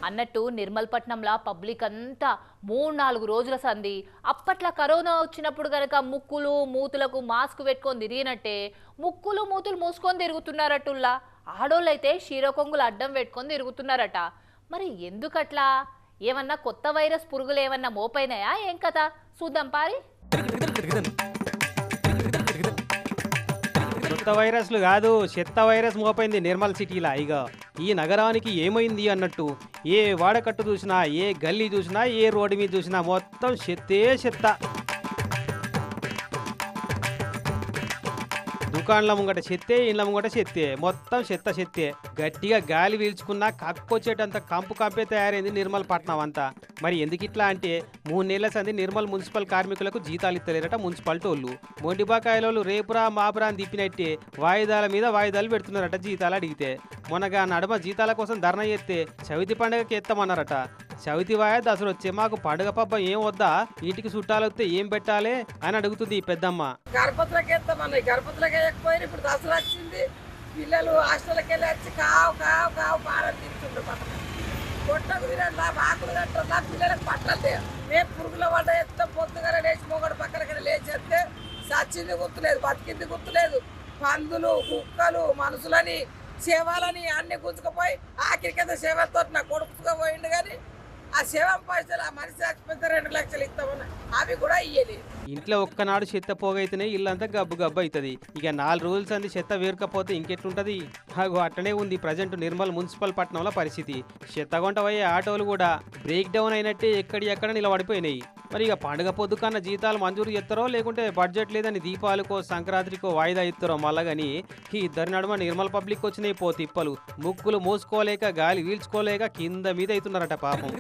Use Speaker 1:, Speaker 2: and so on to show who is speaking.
Speaker 1: అన్నట్టు నిర్మల్పట్నంలో పబ్లిక్ అంతా 3-4 రోజుల సంది అప్పట్లో కరోనా వచ్చినప్పుడు గనక ముక్కులు మూతులకు మాస్క్ పెట్టుకొని తిరిగినట్టే ముక్కులు మూతులు మూసుకొని తిరుగుతున్నారటుల్లా. ఆడోళ్ళైతే క్షీరకొంగులు అడ్డం పెట్టుకొని తిరుగుతున్నారట. మరి ఎందుకట్లా? ఏమన్నా కొత్త వైరస్ పురుగులు ఏమన్నా మోపైనాయా ఏం కథ? చూద్దాం పారి.
Speaker 2: కొత్త వైరస్లు కాదు, చెత్త వైరస్ మోపైంది నిర్మల్ సిటీలా. ఇక ఈ నగరానికి ఏమైంది అన్నట్టు ఏ వాడకట్టు చూసినా, ఏ గల్లీ చూసినా, ఏ రోడ్డు మీద చూసినా మొత్తం చెత్తే చెత్త. దుకాణాల ముంగట చెత్తే, ఇండ్ల ముంగట చెత్తే, మొత్తం చెత్త చెత్తే. గట్టిగా గాలి పీల్చుకున్నా కక్కొచ్చేటంత కంపు కంపే తయారైంది నిర్మల్ పట్నం అంతా. మరి ఎందుకు ఇట్లా అంటే 3 నెలల సంది నిర్మల్ మున్సిపల్ కార్మికులకు జీతాలు ఇస్తలేరట మున్సిపాలిటోళ్ళు. మొండిబాకాయలోళ్ళు రేపురా మాపురా అని తిప్పినట్టే వాయిదాల మీద వాయిదాలు పెడుతున్నారట జీతాలు అడిగితే. మొన్నగా నడుమ జీతాల కోసం ధర్నా చేస్తే చవితి పండుగకి ఎత్తామన్నారట. చవితి వాయ దసరా వచ్చే మాకు పండుగ పబ్బం ఏం వద్దా, ఇంటికి చుట్టాలు వస్తే ఏం పెట్టాలి అని అడుగుతుంది ఈ పెద్దమ్మ.
Speaker 3: గణపతులకి ఎత్తామన్నాయి, గణపతులకి వేయకపోయినా ఇప్పుడు దసరా వచ్చింది. పిల్లలు హాస్టల్కి వెళ్ళి వచ్చి కావు కావు కావు పాడని తింటుండ్రు. పక్కన కొట్టకు తినట్లా, ఆకులు కట్టట్లా, పిల్లలకు పట్టలే. మేము పురుగుల వంట ఎత్తే పొద్దుగానే లేచి మొగడు పక్కన లేచేస్తే సచ్చింది గుర్తులేదు, బతికింది గుర్తులేదు. పందులు కుక్కలు మనుషులని సేవలని అన్ని గుంజుకుపోయి ఆఖరికైతే సేవతో నా కొడుకుగా పోయిండు. కానీ ఆ సేవం పైసలు ఆ మనిషి చచ్చిపోతే 2 లక్షలు ఇస్తామన్నా అవి కూడా ఇయ్యలేదు.
Speaker 2: ఇంట్లో ఒక్కనాడు చెత్త పోగైతేనే ఇల్లంతా గబ్బు గబ్బు అవుతుంది. ఇక 4 రోజుల సంది చెత్త వేరుకపోతే ఇంకెట్లుంటది? అట్లనే ఉంది ప్రజెంట్ నిర్మల్ మున్సిపల్ పట్టణంలో పరిస్థితి. చెత్తగొంట పోయే ఆటోలు కూడా బ్రేక్ డౌన్ అయినట్టే ఎక్కడ నిలబడిపోయినాయి. మరి ఇక పండుగ పొద్దు కన్నా జీతాలు మంజూరు చేస్తారో లేకుంటే బడ్జెట్ లేదని దీపావళికో సంక్రాంతికో వాయిదా ఇస్తారో మళ్ళా. కానీ ఈ ఇద్దరి నడుమ నిర్మల్ పబ్లిక్ వచ్చినాయి తిప్పలు. ముక్కులు మోసుకోలేక గాలి వీల్చుకోలేక కింద మీద అవుతున్నారట పాపం.